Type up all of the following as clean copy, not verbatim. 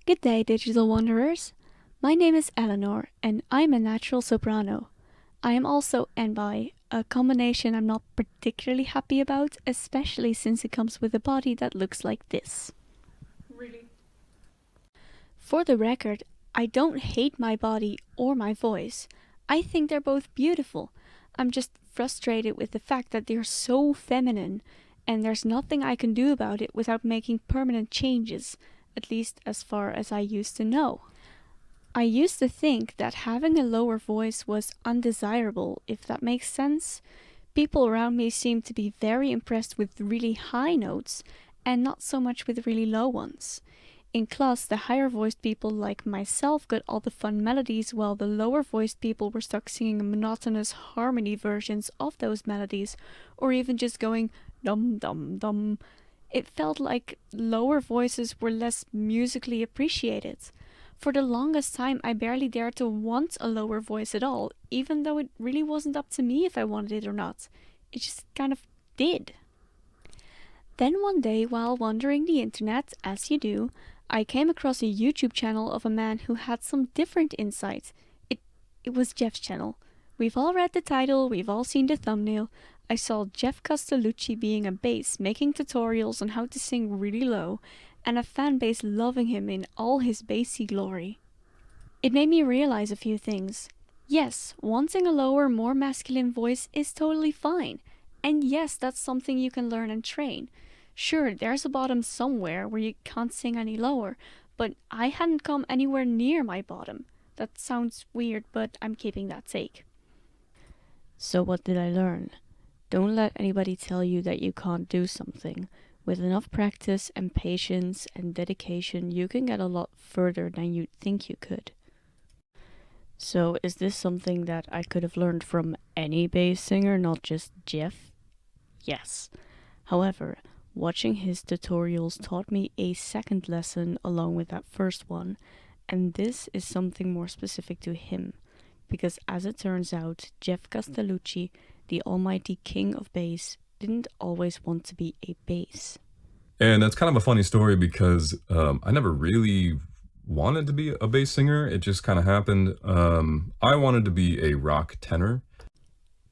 Good day, digital wanderers. My name is Eleanor, and I'm a natural soprano. I am also NBI, a combination I'm not particularly happy about, especially since it comes with a body that looks like this. Really? For the record, I don't hate my body or my voice. I think they're both beautiful. I'm just frustrated with the fact that they're so feminine, and there's nothing I can do about it without making permanent changes, at least as far as I used to know. I used to think that having a lower voice was undesirable, if that makes sense. People around me seemed to be very impressed with really high notes, and not so much with really low ones. In class, the higher voiced people like myself got all the fun melodies, while the lower voiced people were stuck singing monotonous harmony versions of those melodies, or even just going dum dum dum. It felt like lower voices were less musically appreciated. For the longest time, I barely dared to want a lower voice at all, even though it really wasn't up to me if I wanted it or not. It just kind of did. Then one day, while wandering the internet, as you do, I came across a YouTube channel of a man who had some different insight. It was Geoff's channel. We've all read the title, we've all seen the thumbnail. I saw Geoff Castellucci being a bass, making tutorials on how to sing really low, and a fan base loving him in all his bassy glory. It made me realize a few things. Yes, wanting a lower, more masculine voice is totally fine. And yes, that's something you can learn and train. Sure, there's a bottom somewhere where you can't sing any lower, but I hadn't come anywhere near my bottom. That sounds weird, but I'm keeping that take. So what did I learn? Don't let anybody tell you that you can't do something. With enough practice and patience and dedication, you can get a lot further than you'd think you could. So is this something that I could have learned from any bass singer, not just Geoff? Yes. However, watching his tutorials taught me a second lesson along with that first one, and this is something more specific to him, because as it turns out, Geoff Castellucci, the almighty king of bass, didn't always want to be a bass. And that's kind of a funny story because I never really wanted to be a bass singer. It just kind of happened. I wanted to be a rock tenor.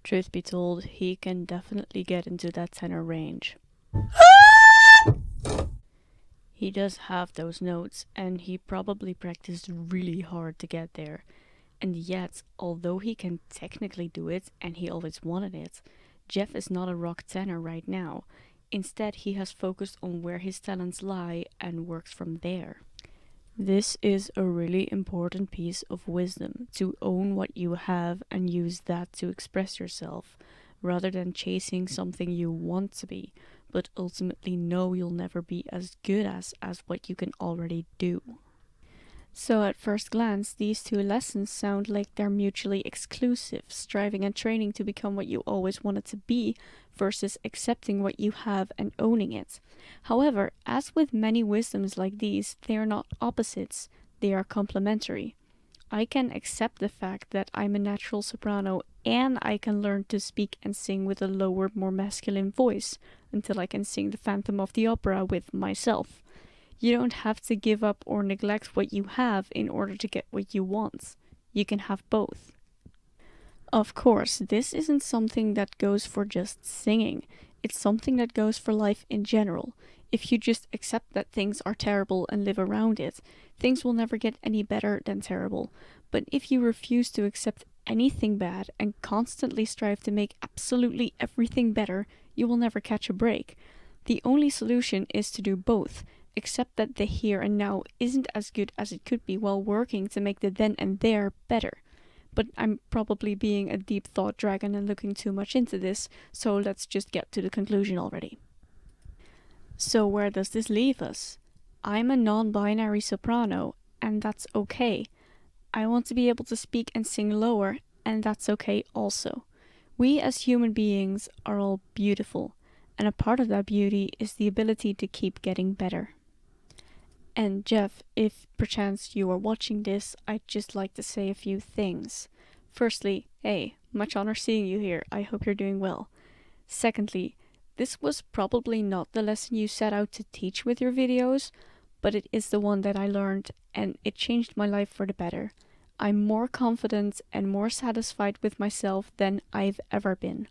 Truth be told, he can definitely get into that tenor range. He does have those notes, and he probably practiced really hard to get there. And yet, although he can technically do it, and he always wanted it, Geoff is not a rock tenor right now. Instead, he has focused on where his talents lie and works from there. This is a really important piece of wisdom, to own what you have and use that to express yourself, rather than chasing something you want to be, but ultimately know you'll never be as good as what you can already do. So at first glance, these two lessons sound like they're mutually exclusive, striving and training to become what you always wanted to be, versus accepting what you have and owning it. However, as with many wisdoms like these, they are not opposites, they are complementary. I can accept the fact that I'm a natural soprano and I can learn to speak and sing with a lower, more masculine voice, until I can sing the Phantom of the Opera with myself. You don't have to give up or neglect what you have in order to get what you want. You can have both. Of course, this isn't something that goes for just singing. It's something that goes for life in general. If you just accept that things are terrible and live around it, things will never get any better than terrible. But if you refuse to accept anything bad and constantly strive to make absolutely everything better, you will never catch a break. The only solution is to do both. Accept that the here and now isn't as good as it could be while working to make the then and there better. But I'm probably being a deep thought dragon and looking too much into this, so let's just get to the conclusion already. So where does this leave us? I'm a non-binary soprano, and that's okay. I want to be able to speak and sing lower, and that's okay also. We as human beings are all beautiful, and a part of that beauty is the ability to keep getting better. And Geoff, if perchance you are watching this, I'd just like to say a few things. Firstly, hey, much honor seeing you here. I hope you're doing well. Secondly, this was probably not the lesson you set out to teach with your videos, but it is the one that I learned, and it changed my life for the better. I'm more confident and more satisfied with myself than I've ever been.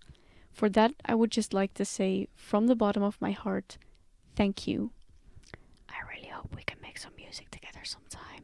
For that, I would just like to say, from the bottom of my heart, thank you. I really hope we can make some music together sometime.